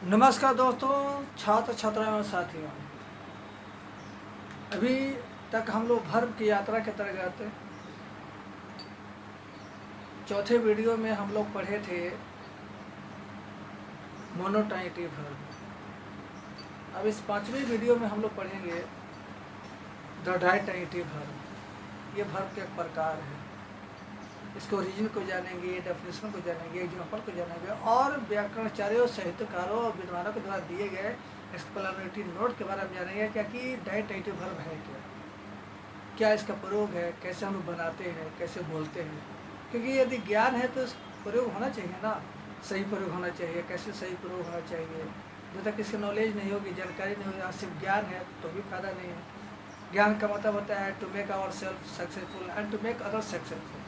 नमस्कार दोस्तों, छात्र छात्राएं और साथियों। अभी तक हम लोग भर्व की यात्रा के अंतर्गत चौथे वीडियो में हम लोग पढ़े थे मोनोटाइटिव भर्व। अब इस पांचवें वीडियो में हम लोग पढ़ेंगे द डाइटाइटिव भर्व। ये भर्व के प्रकार है। इसके ओरिजिन को जानेंगे, डेफिनेशन को जानेंगे, एग्जाम्पल को जानेंगे और व्याकरणाचार्यों, साहित्यकारों और विद्वानों के द्वारा दिए गए एक्सप्लेनेटरी नोट के बारे में जानेंगे क्या कि डाइटाइटिव भर्व है क्या इसका प्रयोग है, कैसे हम लोग बनाते हैं, कैसे बोलते हैं। क्योंकि यदि ज्ञान है तो प्रयोग होना चाहिए ना, सही प्रयोग होना चाहिए। कैसे सही प्रयोग होना चाहिए? जब तक इसकी नॉलेज नहीं होगी, जानकारी नहीं होगी, सिर्फ ज्ञान है तो भी फायदा नहीं है। ज्ञान का मतलब होता है to make our self successful and to make other successful.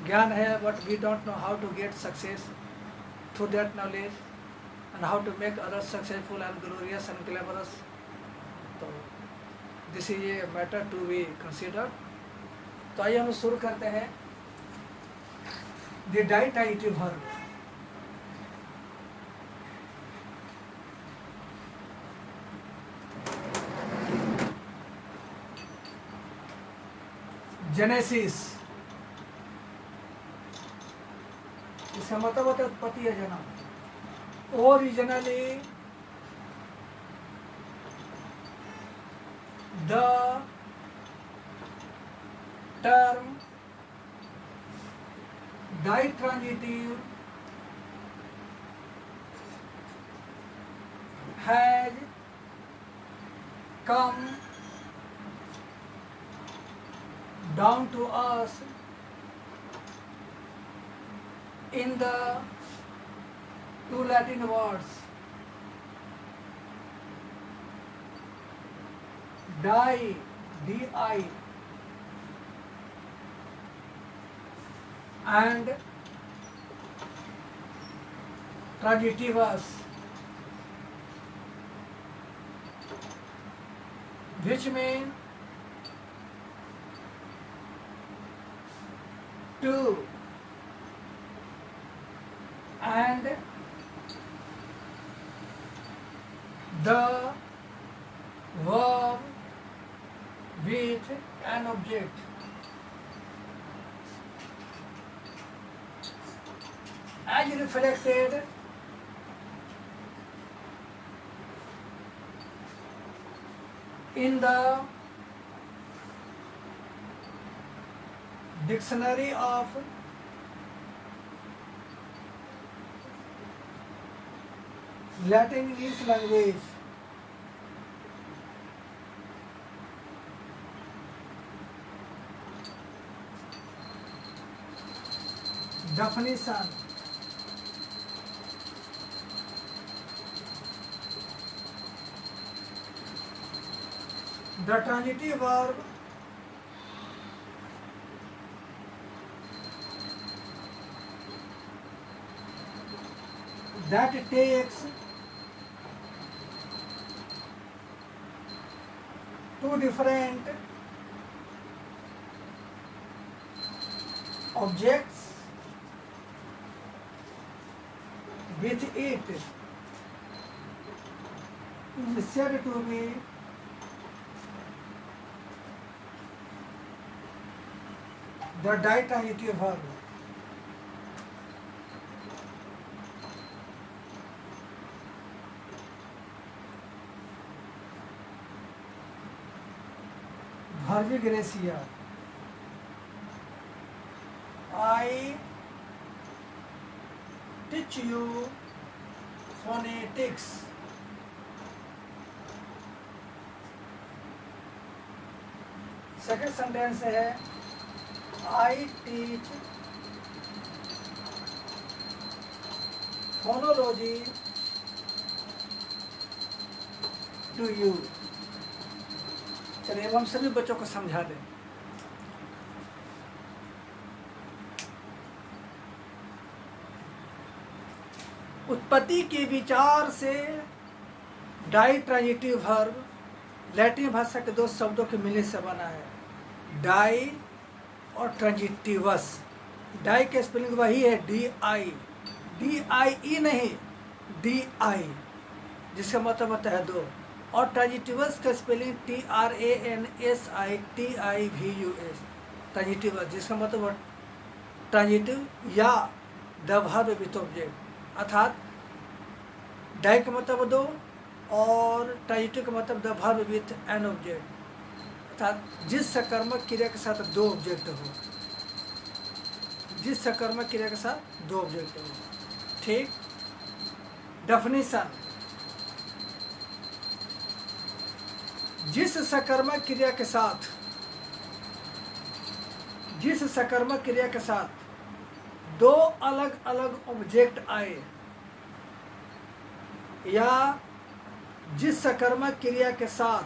ज्ञान है but we don't know how to get success through that knowledge and how to make other successful and glorious and glamorous. तो this is a matter to be consider. तो आइए हम शुरू करते हैं the डाइटाइटिव verb. Genesis, इसका मतलब होता है उत्पत्ति या जन्म। Originally the term ditransitive has come down to us in the two Latin words di, di, and transitivus, which mean to and the verb with an object as reflected in the dictionary of Latin English language. Definition: the transitive verb that takes two different objects with it is said to be the ditransitive verb. Verbigracia. I teach you phonetics. Second sentence है I teach phonology to you. चलिए हम सभी बच्चों को समझा दें। उत्पत्ति के विचार से डाइट्रांजिटिव वर्ब लैटिन भाषा के दो शब्दों के मिलने से बना है, डाई और ट्रांजिटिवस। डाई के स्पेलिंग वही है डी आई, डी आई ई नहीं, डी आई, जिसका मतलब होता है दो, और ट्रांजिटिवस का स्पेलिंग TRANSITIVUS, ट्रांजिटिवस, जिसका मतलब ट्रांजिटिव या द वर्ब विथ ऑब्जेक्ट, अर्थात डाई का मतलब दो और ट्रांजिटिव का मतलब the verb with an object, अर्थात जिस सकर्मक क्रिया के साथ दो ऑब्जेक्ट हो, जिस सकर्मक क्रिया के साथ दो ऑब्जेक्ट हो। ठीक। डेफिनेशन, जिस सकर्मक क्रिया के साथ दो अलग अलग ऑब्जेक्ट आए, या जिस सकर्मक क्रिया के साथ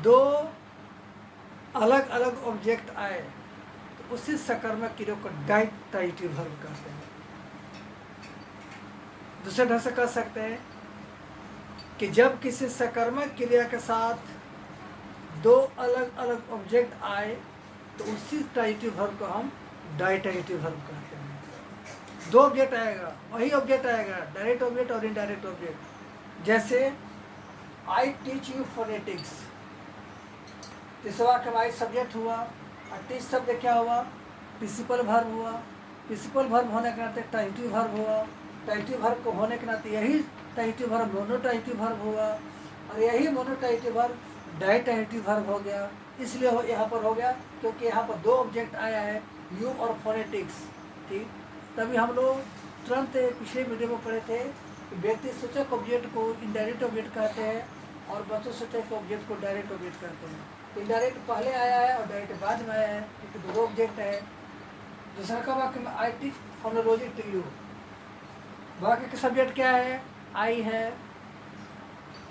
दो अलग अलग ऑब्जेक्ट आए, तो उसी सकर्मक क्रिया को डायट्रांजिटिव वर्ब कहते हैं। दूसरे ढंग से कह सकते हैं कि जब किसी सकर्मक क्रिया के साथ दो अलग अलग ऑब्जेक्ट आए, तो उसी ट्रांजिटिव वर्ब को हम डायट्रांजिटिव वर्ब कहते हैं। दो ऑब्जेक्ट आएगा, वही ऑब्जेक्ट आएगा, डायरेक्ट ऑब्जेक्ट और इनडायरेक्ट ऑब्जेक्ट। जैसे आई टीच यू फोनेटिक्स, तीसरा का आई सब्जेक्ट हुआ, और टीच शब्द क्या हुआ, प्रिंसिपल वर्ब हुआ। प्रिंसिपल वर्ब होने के नाते ट्रांजिटिव वर्ब हुआ, ट्रांजिटिव वर्ब को होने के नाते यही ट्रांजिटिव वर्ब मोनोट्रांजिटिव वर्ब हुआ, और यही मोनोट्रांजिटिव वर्ब डायट्रांजिटिव वर्ब हो गया। इसलिए यहाँ पर हो गया क्योंकि यहाँ पर दो ऑब्जेक्ट आया है, यू और फोनेटिक्स। ठीक। तभी हम लोग तुरंत पिछले वीडियो में पढ़े थे कि व्यक्ति सूचक ऑब्जेक्ट को इनडायरेक्ट ऑब्जेक्ट कहते हैं और वस्तु सूचक ऑब्जेक्ट को डायरेक्ट ऑब्जेक्ट कहते हैं। इनडायरेक्ट पहले आया है और डायरेक्ट बाद में आया है, क्योंकि दो ऑब्जेक्ट है। दूसरा का वाक्य में I teach phonology to you, वाक्य का सब्जेक्ट क्या है, आई है,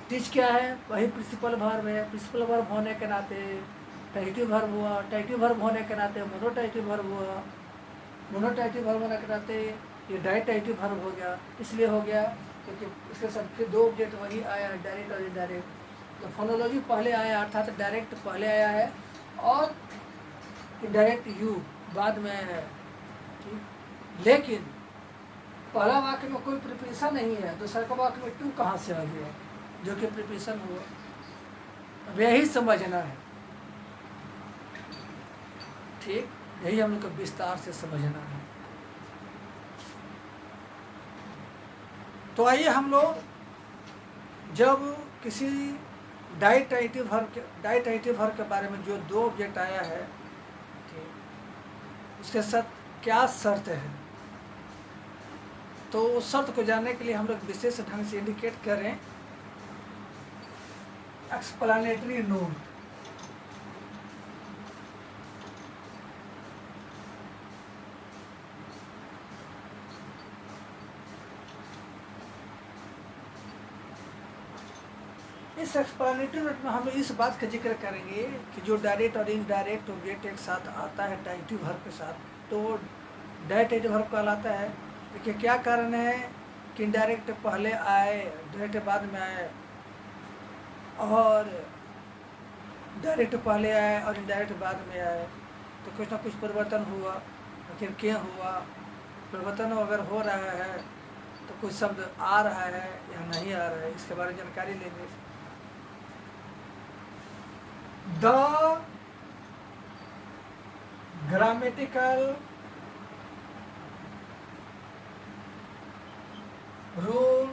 टीच क्या है, वही प्रिंसिपल वर्ब है। प्रिंसिपल वर्ब होने के नाते ट्रांजिटिव वर्ब हुआ, ट्रांजिटिव वर्ब होने के नाते मोनोट्रांजिटिव वर्ब हुआ, मोनोट्रांजिटिव वर्ब होने के नाते ये डायट्रांजिटिव वर्ब हो गया। इसलिए हो गया क्योंकि इसके साथ फिर दो ऑब्जेक्ट वही आया है, डायरेक्ट और इनडायरेक्ट। तो फोनोलॉजी पहले आया, अर्थात डायरेक्ट पहले आया है और इनडायरेक्ट यू बाद में आया है। ठीक। लेकिन पहला वाक्य में कोई प्रिपरेशन नहीं है, दूसरा का वाक्य में टू कहाँ से आ गया, जो कि प्रिपरेशन हुआ। अब यही समझना है। ठीक, यही हम लोग को विस्तार से समझना है। तो आइए हम लोग जब किसी डायट्रांजिटिव वर्ब के बारे में जो दो ऑब्जेक्ट आया है, ठीक, उसके साथ क्या शर्त है, तो उस शर्त को जानने के लिए हम लोग विशेष ढंग से इंडिकेट करें एक्सप्लेनेटरी नोट। इस एक्सप्लेनेटरी नोट में हम लोग इस बात का जिक्र करेंगे कि जो डायरेक्ट और इनडायरेक्ट ऑब्जेक्ट एक साथ आता है ट्रांजिटिव वर्ब के साथ, तो डायट्रांजिटिव वर्ब कहलाता है। देखिए क्या कारण है कि इनडायरेक्ट पहले आए, डायरेक्ट बाद में आए, और डायरेक्ट पहले आए और इनडायरेक्ट बाद में आए, तो कुछ ना कुछ परिवर्तन हुआ। आखिर क्या हुआ, परिवर्तन अगर हो रहा है तो कुछ शब्द आ रहा है या नहीं आ रहा है, इसके बारे में जानकारी लेंगे। The grammatical rule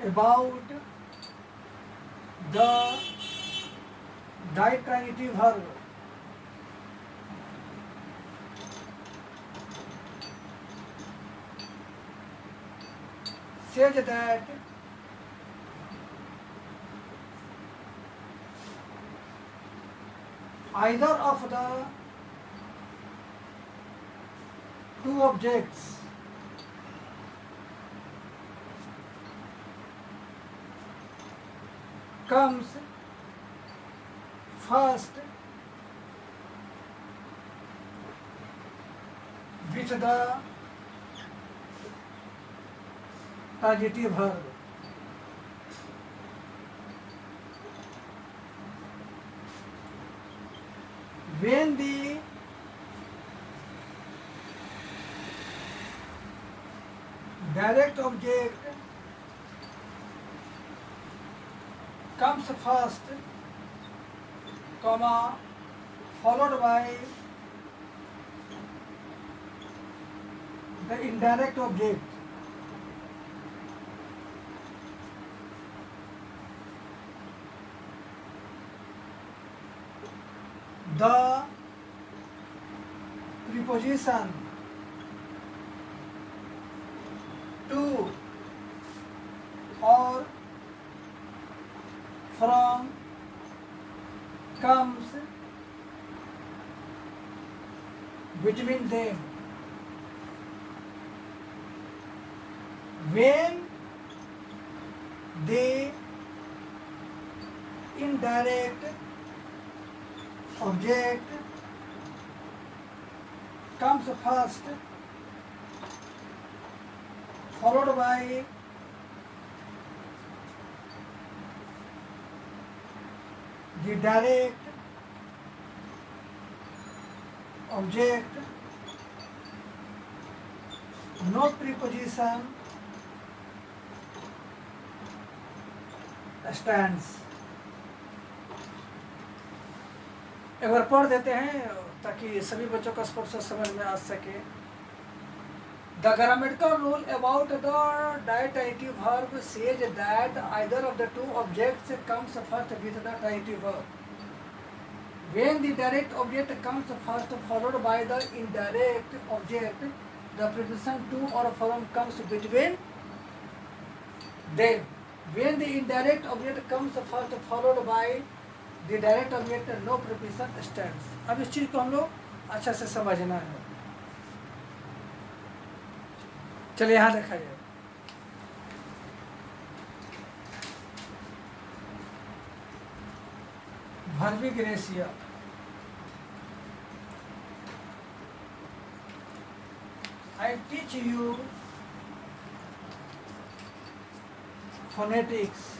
about the ditransitive verb says that either of the two objects comes first with the transitive verb, when the direct object comes first, comma, followed by the indirect object. The preposition to or from comes between them. When the indirect object comes first, followed by the direct object, no preposition stands. एक बार पढ़ देते हैं ताकि सभी बच्चों का स्पष्ट समझ में आ सके. The grammatical rule about the dative verb says that either of the two objects comes first with the dative verb. When the direct object comes first followed by the indirect object, the preposition to or from comes between them. When the indirect object comes first followed by the direct object, no preposition stands. अब इस चीज को हम लोग अच्छा से समझना है. चलिए यहाँ देखा जाए. Verbic ratio. I teach you phonetics.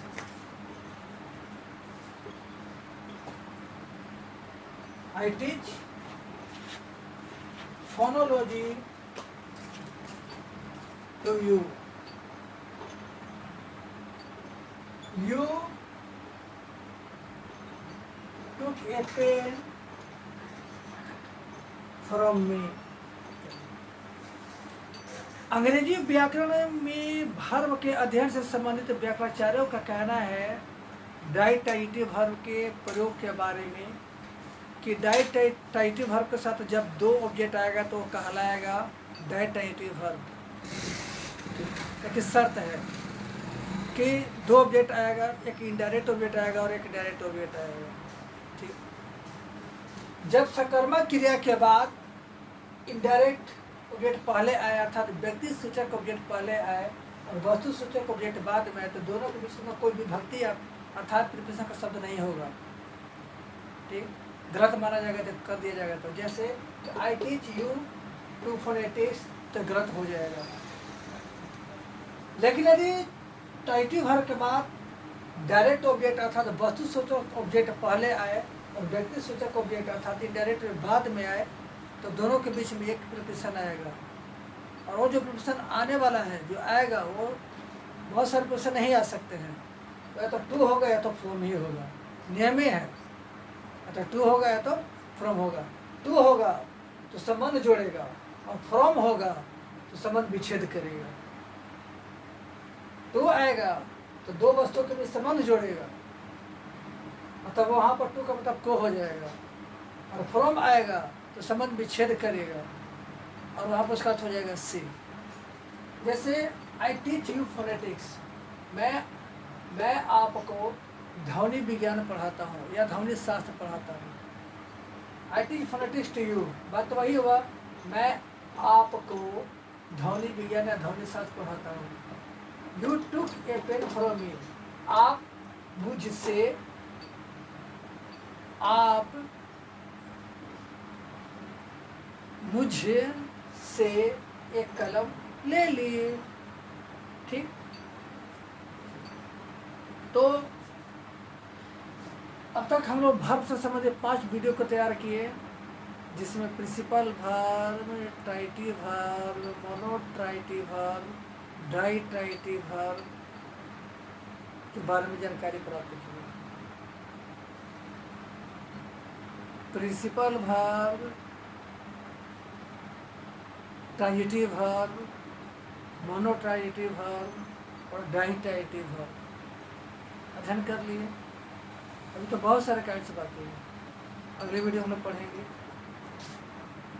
I teach phonology to you. You took a pen from me. अंग्रेजी व्याकरण में वर्ब के अध्ययन से संबंधित व्याकरणाचार्यों का कहना है डाइटाइटिव वर्ब के प्रयोग के बारे में कि डाइटाइटिव वर्ब के साथ जब दो ऑब्जेक्ट आएगा तो कहलाएगा डाइटाइटिव वर्ब. एक शर्त है कि दो ऑब्जेक्ट आएगा, एक इनडायरेक्ट ऑब्जेक्ट आएगा और एक डायरेक्ट ऑब्जेक्ट आएगा. ठीक. जब सकर्मक क्रिया के बाद इनडायरेक्ट ऑब्जेक्ट पहले आए अर्थात व्यक्ति सूचक ऑब्जेक्ट पहले आए और वस्तु सूचक ऑब्जेक्ट बाद में आए तो दोनों के बीच में कोई विभक्ति अर्थात प्रीपोजिशन का शब्द नहीं होगा. ठीक. गलत माना जाएगा तो कर दिया जाएगा. तो जैसे I teach you to phonetics तो गलत हो जाएगा. लेकिन यदि टाइटिव वर्ब के बाद डायरेक्ट ऑब्जेक्ट अर्थात वस्तु सूचक ऑब्जेक्ट पहले आए और व्यक्ति सूचक ऑब्जेक्ट अर्थात इनडायरेक्ट बाद में आए तो दोनों के बीच में एक प्रीपोजिशन आएगा. और वो जो प्रीपोजिशन आने वाला है जो आएगा वो बहुत सारे प्रीपोजिशन नहीं आ सकते हैं. तो या तो टू होगा या तो फ्रॉम ही होगा. नियम ही है. या तो टू होगा या तो फ्रॉम होगा. टू होगा तो संबंध जोड़ेगा और फ्रॉम होगा तो संबंध विच्छेद करेगा. टू आएगा तो दो वस्तुओं के बीच संबंध जोड़ेगा मतलब वहाँ पर टू का मतलब को हो जाएगा. और फ्रॉम आएगा तो संबंध विच्छेद करेगा और वहाँ पर उसका अर्थ हो जाएगा सी. जैसे आई टीच यू फोनेटिक्स, मैं आपको ध्वनि विज्ञान पढ़ाता हूँ या ध्वनि शास्त्र पढ़ाता हूँ. I teach phonetics to you, बात तो वही हुआ. मैं आपको ध्वनि विज्ञान या ध्वनि शास्त्र पढ़ाता हूँ. You took a pen from me, आप मुझसे एक कलम ले लिए. ठीक. तो अब तक हम लोग वर्ब से संबंधित 5 वीडियो को तैयार किए जिसमें principal verb, transitive verb, monotransitive verb, ditransitive verb के बारे में जानकारी प्राप्त की। Principal verb, transitive verb, monotransitive verb और डाइट्राइटिव वर्ब अध्ययन कर लिए। अभी तो बहुत सारे काइंड्स बाकी हैं, अगले वीडियो हम लोग पढ़ेंगे।